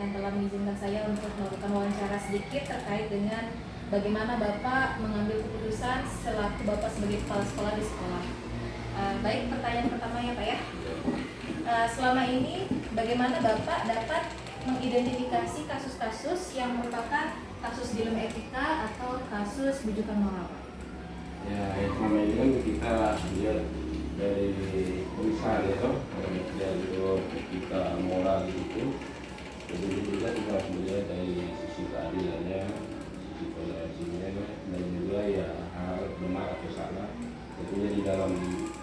yang telah mengizinkan saya untuk melakukan wawancara sedikit terkait dengan bagaimana Bapak mengambil keputusan selaku Bapak sebagai kepala sekolah di sekolah. Baik, pertanyaan pertama ya Pak ya. Selama ini bagaimana Bapak dapat mengidentifikasi kasus-kasus yang merupakan kasus dilema etika atau kasus bujukan moral? Ya, yang selama ini kan kita lihat dari perusahaan ya toh, dari etika moral itu, jadi juga kita harus melihat dari sisi keadilannya, sisi toleransinya, dan juga ya hal benar atau salah. Tentunya di dalam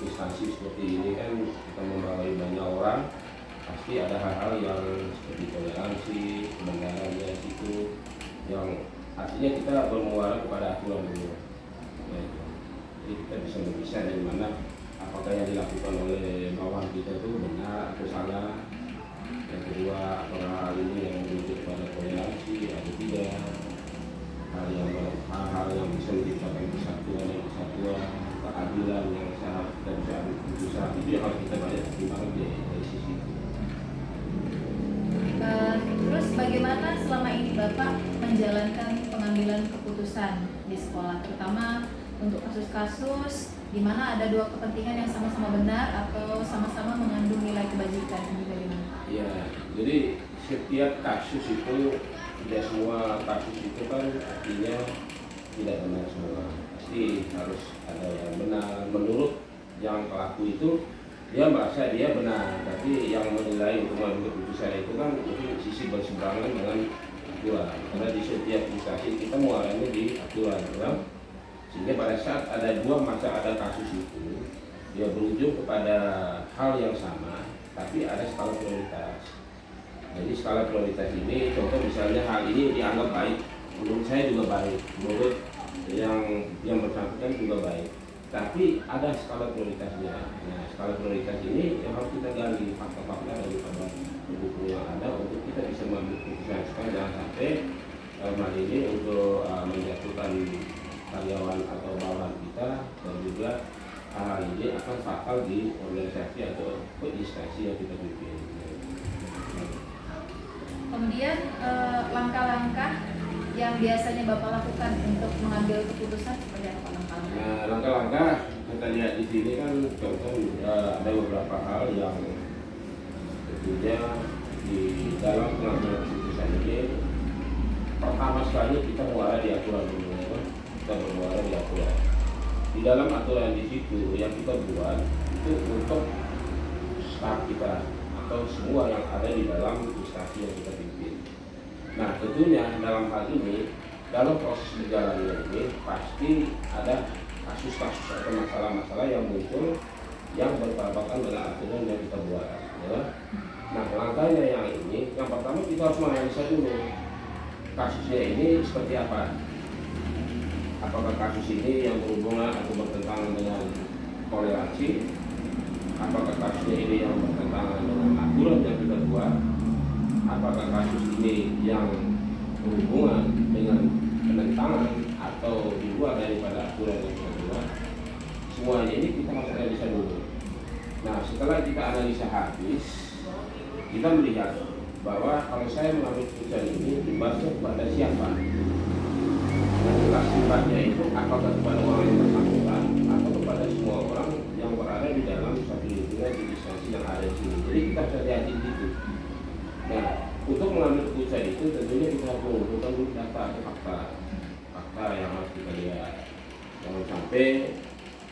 instansi seperti ini kan kita membawai banyak orang, pasti ada hal-hal yang seperti toleransi, kebenarannya itu, yang artinya kita bermuara kepada aturan dulu. Ya, jadi kita bisa berpisah dari mana apakah yang dilakukan oleh bawahan kita itu benar atau salah. Yang kedua, apakah hal ini yang menuju kepada toleransi atau tidak, hal-hal yang bisa menciptakan kesatuan, keadilan yang sehat dan bisa itu yang harus kita banyak pertimbangkan dari sisi itu. Terus bagaimana selama ini Bapak menjalankan pengambilan keputusan di sekolah, terutama untuk kasus-kasus di mana ada dua kepentingan yang sama-sama benar atau sama-sama mengandung nilai kebajikan? Ini bagaimana? Ya, jadi setiap kasus itu, tidak semua kasus itu kan artinya tidak benar semua. Pasti harus ada yang benar. Menurut yang pelaku itu, dia merasa dia benar, tapi yang menilai untuk mengambil keputusan itu kan mungkin sisi berseberangan dengan aturan. Karena di setiap instansi kita muaranya di aturan, kan? Sehingga pada saat ada ada kasus itu, dia berujung kepada hal yang sama, tapi ada skala prioritas. Jadi skala prioritas ini, contoh misalnya hal ini dianggap baik, menurut saya juga baik, menurut yang bersangkutan juga baik, tapi ada skala prioritasnya. Nah, skala prioritas ini yang harus kita gali fakta-fakta daripada buku yang ada untuk kita bisa mengambil keputusan. Supaya jangan sampai hal ini untuk menjatuhkan karyawan atau bawahan kita, dan juga hal ini akan fatal di organisasi atau instansi yang kita pimpin. Kemudian langkah-langkah yang biasanya Bapak lakukan untuk mengambil keputusan seperti apa langkah-langkah? Nah, langkah-langkah kita lihat di sini kan contoh ada beberapa hal yang tentunya di dalam pengambilan keputusan ini, pertama sekali kita muara di aturan dulu. Kita bermuara di aturan. Di dalam aturan di situ yang kita buat itu untuk staf kita atau semua yang ada di dalam instansi yang kita pimpin. Nah, tentunya dalam hal ini, dalam proses berjalannya ini pasti ada kasus-kasus atau masalah-masalah yang muncul yang bertabrakan dengan aturan yang kita buat. Ya. Nah, langkahnya yang ini, yang pertama kita harus menganalisa dulu kasusnya ini seperti apa. Apakah kasus ini yang berhubungan atau bertentangan dengan toleransi? Apakah kasusnya ini yang bertentangan dengan aturan yang kita buat? Apakah kasus ini yang berhubungan dengan penentangan atau di luar daripada aturan yang kita buat? Semuanya ini kita harus analisa dulu. Nah, setelah kita analisa habis, kita melihat bahwa kalau saya mengambil keputusan ini dibahasnya kepada siapa? Sifatnya itu apakah kepada orang yang bersangkutan atau kepada semua orang yang berada di dalam satu lingkungan di instansi yang ada di sini. Jadi kita harus hati-hati di situ. Nah, untuk mengambil keputusan itu tentunya kita harus mengumpulkan dulu data atau fakta yang harus kita lihat. Jangan sampai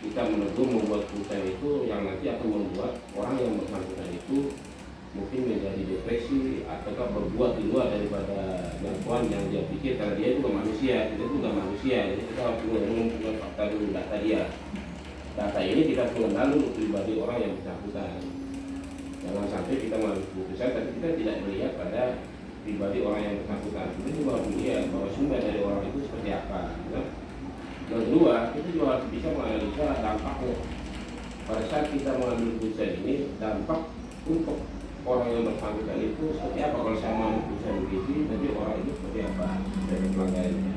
kita membuat keputusan itu yang nanti akan membuat orang yang bersangkutan itu mungkin menjadi depresi ataukah berbuat di luar daripada jangkauan yang dia pikir, karena dia juga manusia, kita juga manusia. Jadi kita harus mengumpulkan fakta dulu, data dia. Data ini kita mengenal dulu pribadi orang yang bersangkutan. Jangan sampai kita mengambil keputusan tapi kita tidak melihat pada pribadi orang yang bersangkutan. Kita juga harus melihat bahwa sumber dari orang itu seperti apa. Yang kedua, kita juga harus bisa menganalisa dampaknya. Pada saat kita mengambil keputusan ini, dampak untuk orang yang bersangkutan itu seperti apa. Kalau saya mau bisa begitu, nanti orang itu seperti apa dari pelanggannya.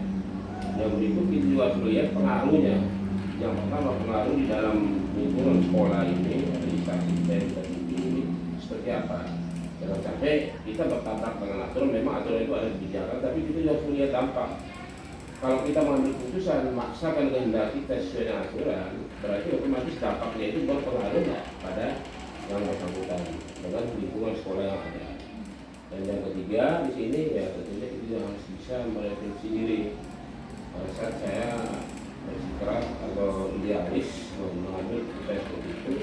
Yang berikut kita juga harus melihat pengaruhnya. Yang pertama, pengaruh di dalam lingkungan sekolah ini, instansi kita ini seperti apa. Jangan sampai kita bertabrak dengan aturan. Memang aturan itu ada kebijakan, tapi kita juga punya dampak. Kalau kita mengambil keputusan memaksakan kehendak kita sesuai dengan aturan, berarti otomatis dampaknya itu berpengaruh pada yang bersangkutan dengan lingkungan sekolah yang ada. Dan yang ketiga di sini ya tentunya kita juga harus bisa merefleksi diri. Pada saat saya bersikeras atau idealis mengambil keputusan seperti itu,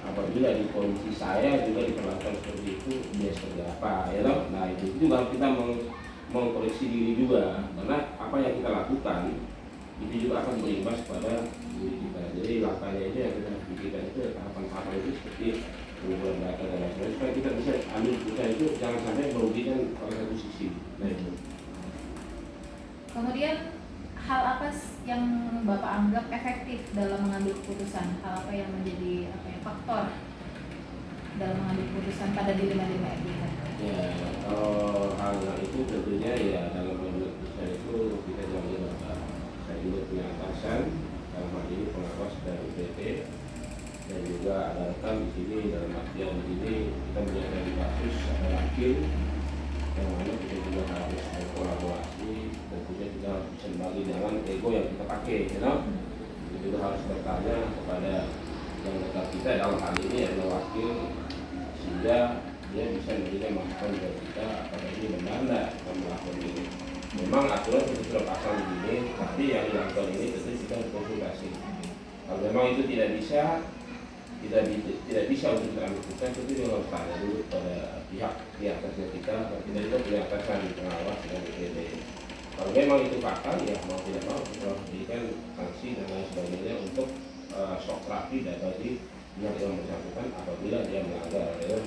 apabila di kondisi saya juga diperlakukan seperti itu, dia seperti apa, ya toh? Nah itu juga kita mengkoreksi diri juga, karena apa yang kita lakukan itu juga akan berimbas pada diri kita. Jadi langkahnya itu yang kita pikirkan itu tahapan-tahapan itu seperti pengumpulan data dan lain-lain, supaya kita bisa ambil keputusan itu jangan sampai merugikan pada satu sisi. Nah itu. Kemudian hal apa yang Bapak anggap efektif dalam mengambil keputusan? Hal apa yang menjadi faktor dalam mengambil keputusan pada dilema-dilema kita? Ya, kalau hal yang itu tentunya ya dalam mengambil keputusan itu kita jangan lupa saya juga punya atasan, dalam hal ini pengawas dari PT, dan juga ada rekan di sini dalam artian di sini kita menyadari kasus ada wakil yang mana kita juga harus berkolaborasi. Tentunya kita harus bisa membagi dengan ego yang kita pakai, you know? Kita juga harus bertanya kepada yang dekat kita, dalam hal ini adalah wakil, sehingga dia bisa memberikan masukan dari kita apakah ini benar tidak melakukan ini. Memang aturan itu sudah pasang begini, tapi yang dilakukan ini tentu kita berkonsultasi. Kalau memang itu tidak bisa untuk kita ambil keputusan, itu juga harus tanya dulu pada pihak di atasnya kita juga punya atasan pengawas dan DPD. Kalau memang itu fatal, ya mau tidak mau kita harus berikan sanksi dan lain sebagainya untuk shock terapi bagi pihak yang bersangkutan apabila dia melanggar. Ya.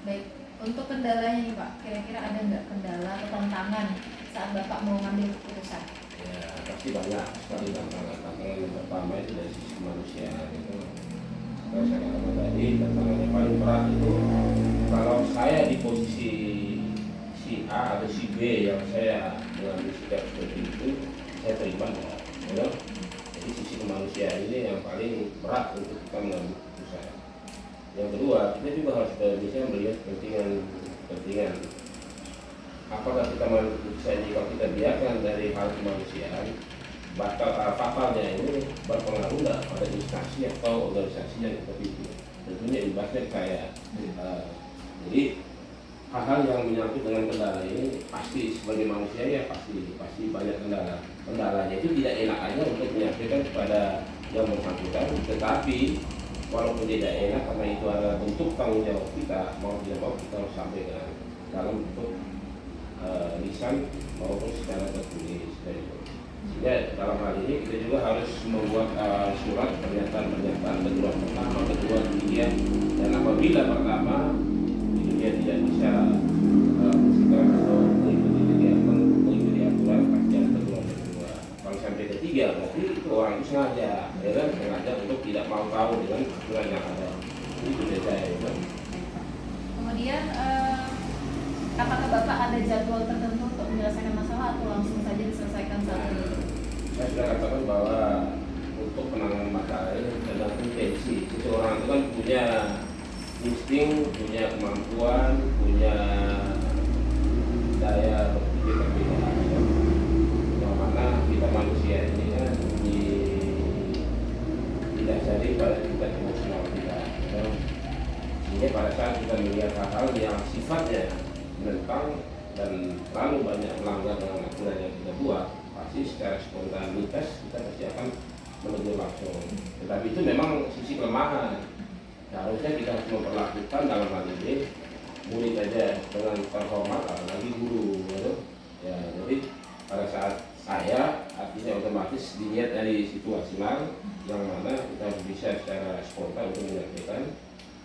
Baik, untuk kendalanya nih Pak, kira-kira ada nggak kendala atau tantangan saat Bapak mau ngambil keputusan? Ya pasti banyak sekali tantangan. Tantangan yang pertama itu dari sisi kemanusiaan itu. Kalau saya katakan tadi, tantangan yang paling berat itu kalau saya di posisi si A atau si B yang saya mengambil sikap seperti itu, saya terima enggak? Ya. Jadi sisi kemanusiaan ini yang paling berat untuk kita mengambil keputusan. Yang kedua, kita juga harus bisa melihat kepentingan. Apakah kita mengambil keputusan ini kalau kita biarkan dari hal kemanusiaan, fatalnya ini berpengaruh nggak pada instansi atau organisasi yang kita pilih? Tentunya imbasnya kayak jadi hal-hal yang menyangkut dengan kendala ini pasti sebagai manusia ya pasti banyak kendala. Kendalanya itu tidak enak aja untuk menyampaikan kepada yang bersangkutan, tetapi walaupun tidak enak karena itu adalah bentuk tanggung jawab kita, mau tidak mau kita harus sampaikan dalam bentuk lisan maupun secara tertulis. Sehingga dalam hal ini kita juga harus membuat surat pernyataan kedua pertama, kedua, ketiga, dan apabila pertama itu dia tidak bisa bersikap atau mengikuti aturan, pasti yang kedua. Kalau sampai ketiga berarti itu orang itu sengaja untuk tidak mau tahu dengan aturan yang ada. Itu saya. Kemudian apakah Bapak ada jadwal tertentu untuk menyelesaikan masalah atau langsung saja diselesaikan saat ini? Saya sudah katakan bahwa untuk penanganan masalah ini tergantung tensi. Seseorang itu kan punya insting, punya kemampuan, punya daya berpikir berbeda. Yang mana kita manusia ini kan tidak jadi pada tingkat emosional kita. Sehingga pada saat kita melihat hal-hal yang sifatnya menentang dan terlalu banyak melanggar dengan aturan yang kita buat, pasti secara spontanitas kita pasti akan menegur langsung. Tetapi itu memang sisi kelemahan. Harusnya kita harus memperlakukan dalam hal ini murid aja dengan terhormat, apalagi guru. Ya, jadi pada saat saya artinya otomatis dilihat dari situasional yang mana kita harus bisa secara spontan untuk menyampaikan.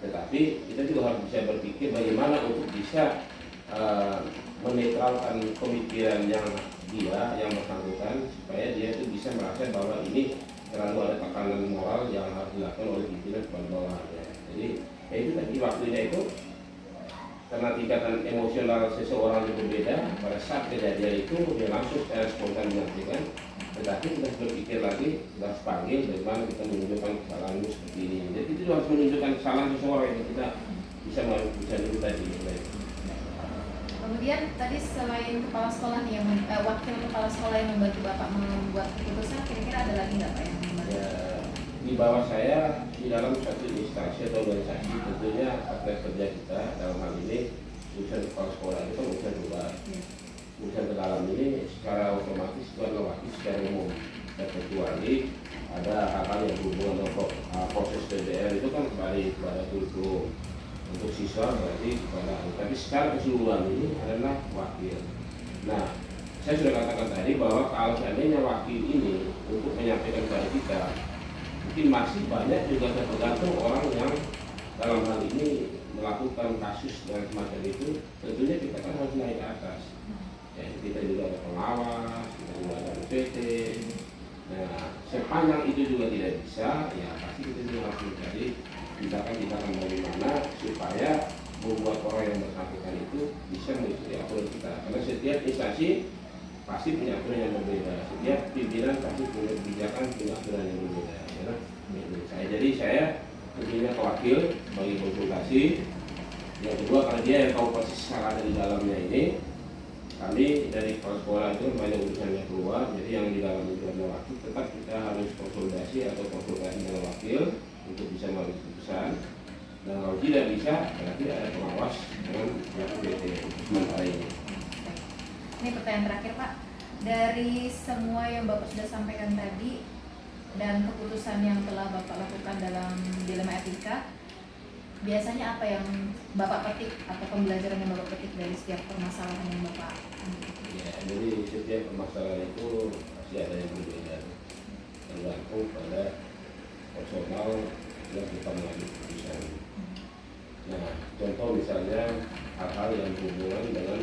Tetapi kita juga harus bisa berpikir bagaimana untuk bisa menetralkan pemikiran yang bersangkutan supaya dia itu bisa merasa bahwa ini terlalu ada tekanan moral yang harus dilakukan oleh pimpinan kepada bawahannya. Jadi itu tadi waktunya itu karena tingkatan emosional seseorang yang berbeda, pada saat kejadian itu dia langsung secara spontan menyampaikan. Tetapi kita harus berpikir lagi, kita harus panggil bagaimana kita menunjukkan kesalahan seperti ini. Jadi itu harus menunjukkan kesalahan seseorang yang kita bisa mengambil keputusan itu tadi. Baik. Kemudian tadi selain kepala sekolah nih yang wakil kepala sekolah yang membantu Bapak membuat keputusan, kira-kira ada lagi nggak Pak yang membantu? Ya, di bawah saya di dalam satu instansi atau organisasi tentunya partner kerja kita dalam hal ini urusan kepala sekolah itu kan urusan luar. Urusan ke dalam ini secara otomatis itu adalah wakil secara umum. Dan kecuali ada hal-hal yang berhubungan dengan proses PBR itu kan kembali kepada kurikulum. Untuk siswa berarti kepada, tapi secara keseluruhan ini adalah wakil. Nah, saya sudah katakan tadi bahwa kalau seandainya wakil ini untuk menyampaikan kepada kita, mungkin masih banyak juga tergantung orang yang dalam hal ini melakukan kasus dan semacam itu. Tentunya kita kan harus naik ke atas. Ya, kita juga ada pengawas, kita juga ada PT. Nah, sepanjang itu juga tidak bisa, ya pasti kita juga harus mencari tindakan bagaimana supaya membuat orang yang bersangkutan itu bisa mengikuti aturan kita. Karena setiap instansi pasti punya aturan yang berbeda, setiap pimpinan pasti punya kebijakan, punya aturan yang berbeda. Ya, jadi saya tentunya wakil bagi konsultasi. Yang kedua, karena dia yang tahu persis yang ada di dalamnya ini, kami dari kepala sekolah itu banyak urusannya keluar, jadi yang di dalam itu adalah wakil, tetap kita harus konsultasi atau konsultasi dengan wakil untuk bisa mengambil keputusan. Dan kalau tidak bisa, berarti ada pengawas dengan PT sementara ini. Ini pertanyaan terakhir Pak, dari semua yang Bapak sudah sampaikan tadi dan keputusan yang telah Bapak lakukan dalam dilema etika, biasanya apa yang Bapak petik atau pembelajaran yang Bapak petik dari setiap permasalahan yang Bapak ambil? Ya, jadi setiap permasalahan itu pasti ada yang berbeda, tergantung pada personal yang kita mengambil keputusan. Nah, contoh misalnya hal-hal yang berhubungan dengan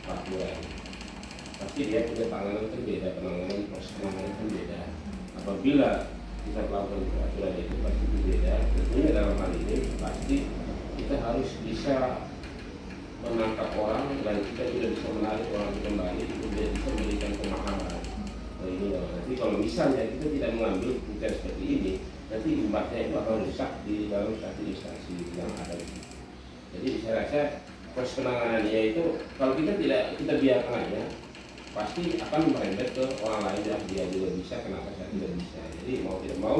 peraturan, pasti dia punya penanganan berbeda, penanganan berbeda. Apabila kita melakukan peraturan itu pasti berbeda. Tentunya dalam hal ini pasti kita harus bisa menangkap orang dan kita juga bisa menarik orang itu kembali, itu bisa memberikan pemahaman. Nah, ini nanti kalau misalnya kita tidak mengambil keputusan seperti ini, nanti imbasnya itu akan rusak di dalam satu instansi yang ada. Jadi saya rasa proses penanganannya itu kalau kita biarkan aja, pasti akan merembet ke orang lain yang dia juga bisa, kenapa saya tidak bisa. Jadi mau tidak mau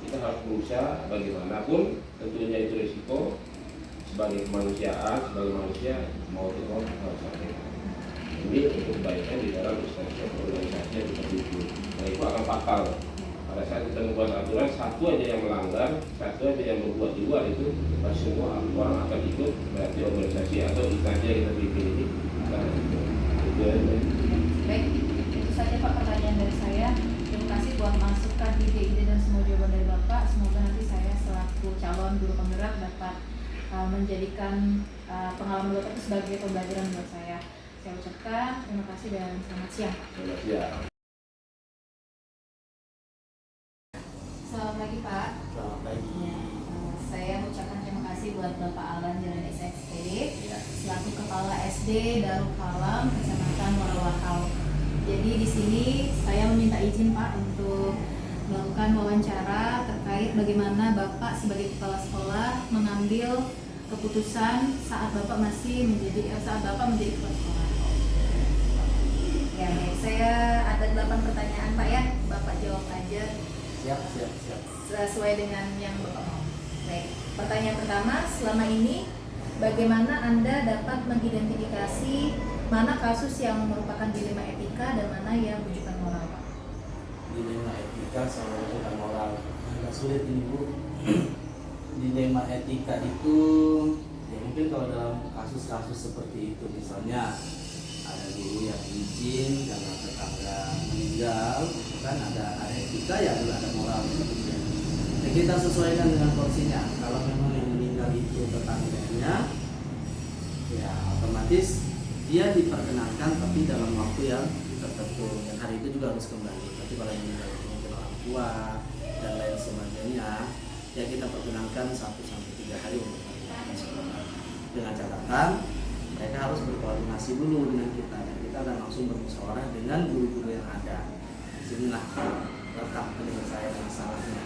kita harus berusaha bagaimanapun, tentunya itu risiko sebagai kemanusiaan, sebagai manusia mau tidak mau kita harus sampaikan. Ini untuk kebaikan di dalam instansi organisasi yang kita tuju. Nah, itu akan fatal. Pada saat kita membuat aturan, satu aja yang melanggar, satu aja yang berbuat di luar itu, pasti semua orang akan ikut, berarti organisasi atau instansi yang kita pimpin ini akan ikut. Baik, itu saja Pak pertanyaan dari saya. Terima kasih buat masukan, ide-ide dan semua jawaban dari Bapak. Semoga nanti saya selaku calon guru penggerak dapat menjadikan pengalaman Bapak itu sebagai pembelajaran buat saya. Saya ucapkan terima kasih dan selamat siang. Selamat siang. Selamat pagi Pak. Selamat pagi. Ya, saya ucapkan terima kasih buat Bapak Alan Jalan SXT Ya. selaku Kepala SD Darul Kalam Kecamatan Warawakau. Jadi di sini saya meminta izin Pak untuk melakukan wawancara terkait bagaimana Bapak sebagai kepala sekolah mengambil keputusan saat Bapak menjadi kepala sekolah. Ya, baik. Saya ada 8 pertanyaan Pak ya, Bapak jawab aja Siap. sesuai dengan yang Bapak mau. Baik, pertanyaan pertama, selama ini bagaimana Anda dapat mengidentifikasi mana kasus yang merupakan dilema etika dan mana yang rujukan moral, Pak? Dilema etika sama rujukan moral agak sulit ini Bu. Dilema etika itu ya mungkin kalau dalam kasus-kasus seperti itu, misalnya ada guru yang izin karena tetangga meninggal, itu kan ada etika ya juga ada moral sebetulnya. Ya, kita sesuaikan dengan porsinya. Kalau memang yang meninggal itu tetangganya, ya otomatis dia diperkenankan tapi dalam waktu yang tertentu, dan hari itu juga harus kembali. Tapi kalau yang meninggal itu mungkin orang tua dan lain sebagainya, ya kita perkenankan 1-3 hari untuk melakukan sekolah, dengan catatan mereka harus berkoordinasi dulu dengan kita, dan kita akan langsung bermusyawarah dengan guru-guru yang ada. Disinilah letak penyelesaian masalahnya.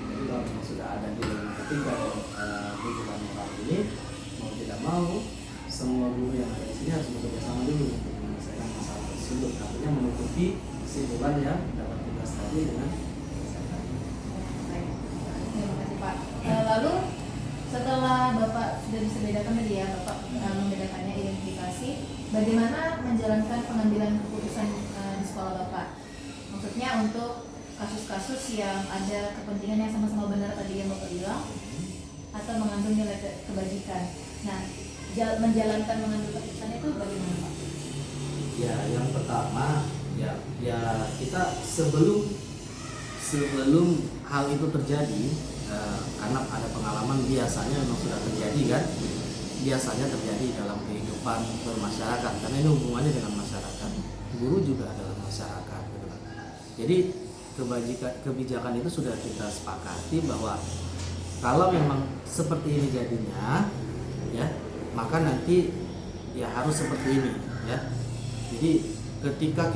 Jadi kalau memang sudah ada di dalam etika dan tuntutan moral ini, mau tidak mau semua guru yang ada di sini harus bekerja sama dulu untuk menyelesaikan masalah tersebut. Artinya menutupi kesimpulan yang dapat tugas tadi dengan selesaikan. Baik. Terima kasih Pak. Lalu setelah Bapak sudah bisa bedakan tadi ya, Bapak membedakannya identifikasi, bagaimana menjalankan pengambilan keputusan di sekolah Bapak? Maksudnya untuk kasus-kasus yang ada kepentingan yang sama-sama benar tadi yang Bapak bilang, atau mengandung nilai kebajikan. Nah, menjalankan mengambil keputusan itu bagaimana Pak? Ya, yang pertama ya kita sebelum hal itu terjadi, karena ada pengalaman biasanya memang sudah terjadi kan, biasanya terjadi dalam kehidupan bermasyarakat karena ini hubungannya dengan masyarakat. Guru juga adalah masyarakat, gitu kan. Jadi kebijakan itu sudah kita sepakati bahwa kalau memang seperti ini jadinya, ya maka nanti ya harus seperti ini, ya. Jadi ketika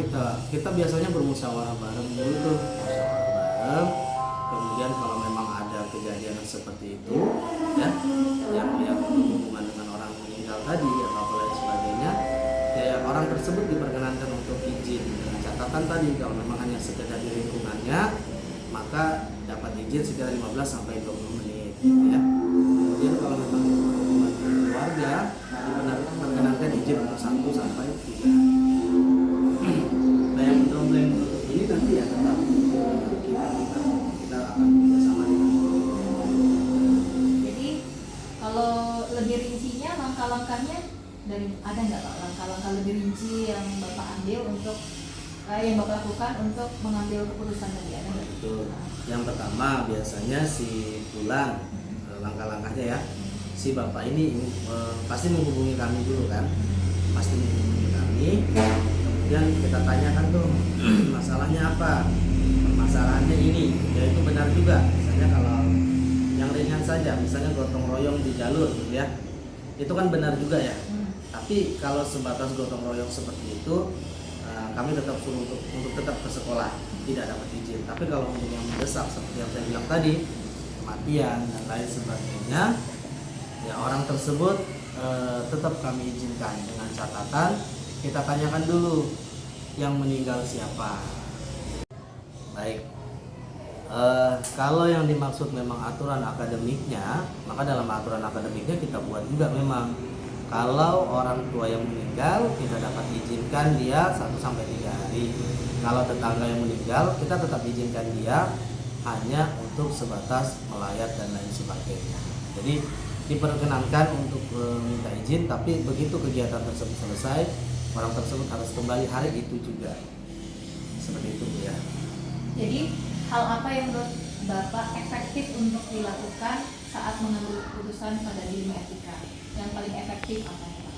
kita biasanya bermusyawarah bareng dulu tuh, musyawarah bareng. Kemudian kalau memang ada kejadian seperti itu, ya, yang berhubungan dengan orang meninggal tadi atau apa lain sebagainya, ya orang tersebut diperkenankan untuk izin dengan catatan tadi kalau memang hanya sekedar di lingkungannya, maka dapat izin sekitar 15 sampai 20 menit, ya. Kemudian kalau memang hubungan keluarga, diperkenankan izin untuk 1 sampai 3. Nah, yang problem ini nanti ya tetap kita akan bersama dengan. Jadi kalau lebih rincinya langkah-langkahnya dari ada nggak Pak langkah-langkah lebih rinci yang Bapak ambil untuk yang Bapak lakukan untuk mengambil keputusan tadi ada nggak? Betul. Yang pertama biasanya si pulang langkah-langkahnya ya, si bapak ini pasti menghubungi kami dulu kan, pasti menghubungi kami, kemudian kita tanyakan tuh masalahnya apa, permasalahannya ini, ya itu benar juga. Misalnya kalau yang ringan saja, misalnya gotong royong di jalur, gitu ya, itu kan benar juga ya. Tapi kalau sebatas gotong royong seperti itu, kami tetap suruh untuk tetap ke sekolah, tidak dapat izin. Tapi kalau untuk yang mendesak seperti yang saya bilang tadi, kematian dan lain sebagainya, ya orang tersebut tetap kami izinkan dengan catatan kita tanyakan dulu yang meninggal siapa. Baik. Kalau yang dimaksud memang aturan akademiknya, maka dalam aturan akademiknya kita buat juga memang kalau orang tua yang meninggal kita dapat izinkan dia 1 sampai 3 hari. Kalau tetangga yang meninggal kita tetap izinkan dia hanya untuk sebatas melayat dan lain sebagainya. Jadi diperkenankan untuk minta izin, tapi begitu kegiatan tersebut selesai, orang tersebut harus kembali hari itu juga. Seperti itu ya. Jadi hal apa yang menurut Bapak efektif untuk dilakukan saat mengambil keputusan pada dilema etika? Yang paling efektif apa ya Pak?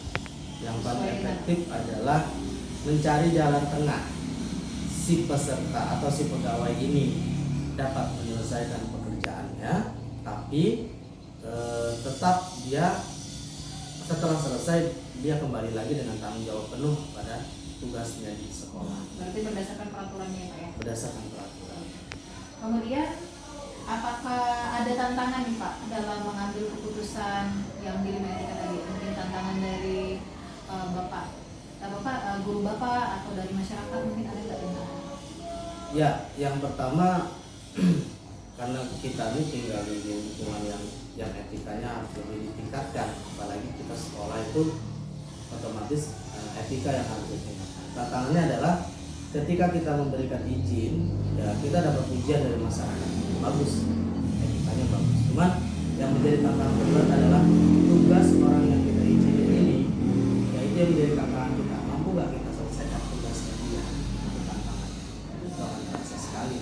Yang paling efektif adalah mencari jalan tengah. Si peserta atau si pegawai ini dapat menyelesaikan pekerjaannya, tapi tetap dia setelah selesai dia kembali lagi dengan tanggung jawab penuh pada tugasnya di sekolah. Berarti berdasarkan peraturannya Pak ya? Berdasarkan peraturan. Kemudian apakah ada tantangan nih Pak dalam mengambil keputusan yang dilema etika tadi? Mungkin tantangan dari Bapak, guru Bapak atau dari masyarakat mungkin ada nggak tantangan? Ya, yang pertama karena kita ini tinggal di lingkungan yang etikanya harus lebih ditingkatkan, apalagi kita sekolah itu otomatis etika yang harus ditingkatkan. Tantangannya adalah ketika kita memberikan izin, ya kita dapat pujian dari masyarakat, bagus, etikanya bagus. Cuman yang menjadi tantangan terberat adalah tugas orang yang kita izinin ini, yaitu yang menjadi tantangan kita, mampu nggak kita selesaikan tugasnya dia, itu tantangan. Itu akan terasa sekali.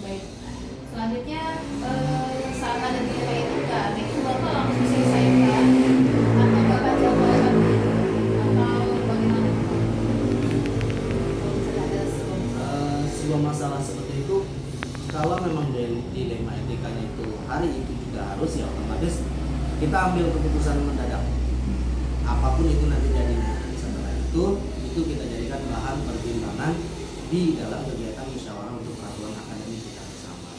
Baik. Selanjutnya saat ada dilema etika, itu Bapak langsung selesaikan atau Bapak coba atau bagaimana? Sebuah masalah seperti itu, kalau memang dilema etikanya itu hari itu juga harus, ya otomatis kita ambil keputusan mendadak apapun itu nanti jadinya. Setelah itu kita jadikan bahan pertimbangan di dalam kegiatan musyawarah untuk peraturan akademik kita bersama.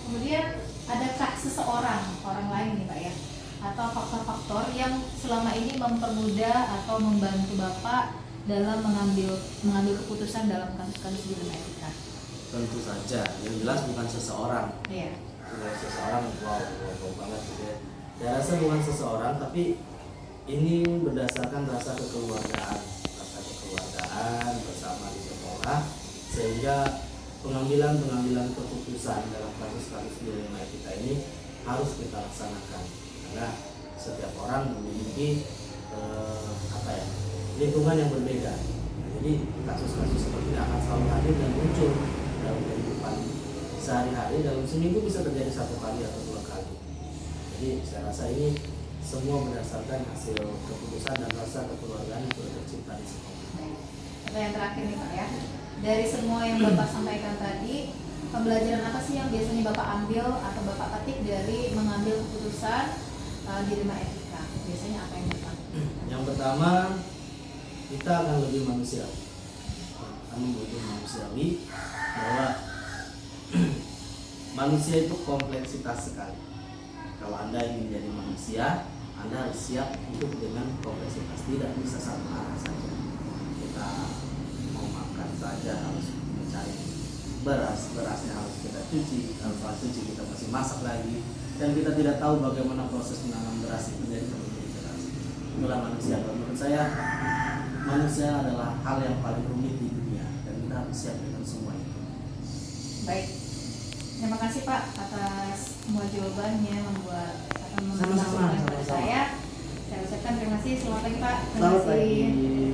Kemudian adakah seseorang, orang lain nih Pak ya, atau faktor-faktor yang selama ini mempermudah atau membantu Bapak dalam mengambil keputusan dalam kasus-kasus dilema etika? Tentu saja, yang jelas bukan seseorang. Iya. Bukan seseorang, wow banget gitu ya. Saya rasa bukan seseorang, tapi ini berdasarkan rasa kekeluargaan bersama di sekolah, sehingga pengambilan keputusan dalam kasus-kasus dilema etika ini harus kita laksanakan, karena setiap orang memiliki lingkungan yang berbeda. Nah, jadi kasus-kasus seperti ini akan selalu hadir dan muncul dalam kehidupan sehari-hari. Dalam seminggu bisa terjadi 1 kali atau 2 kali. Jadi saya rasa ini semua berdasarkan hasil keputusan dan rasa kekeluargaan yang sudah tercipta di sekolah. Yang terakhir nih Pak ya, dari semua yang Bapak sampaikan tadi, pembelajaran apa sih yang biasanya Bapak ambil atau Bapak petik dari mengambil keputusan dilema etika? Biasanya apa yang Bapak? Yang pertama, kita akan lebih manusiawi. Bahwa manusia itu kompleksitas sekali. Kalau Anda ingin menjadi manusia, Anda harus siap hidup dengan kompleksitas, tidak bisa satu arah saja. Kita mau makan saja harus mencari berasnya harus kita cuci, kalau cuci kita masih masak lagi, dan kita tidak tahu bagaimana proses menanam beras itu menjadi beras. Itulah manusia. Menurut saya, manusia adalah hal yang paling rumit di dunia, dan kita harus siap dengan semua itu. Baik, terima kasih Pak atas semua jawabannya, membuat atau Sama-sama. saya. Saya ucapkan terima kasih. Selamat pagi Pak. Terima Selamat kasih. pagi.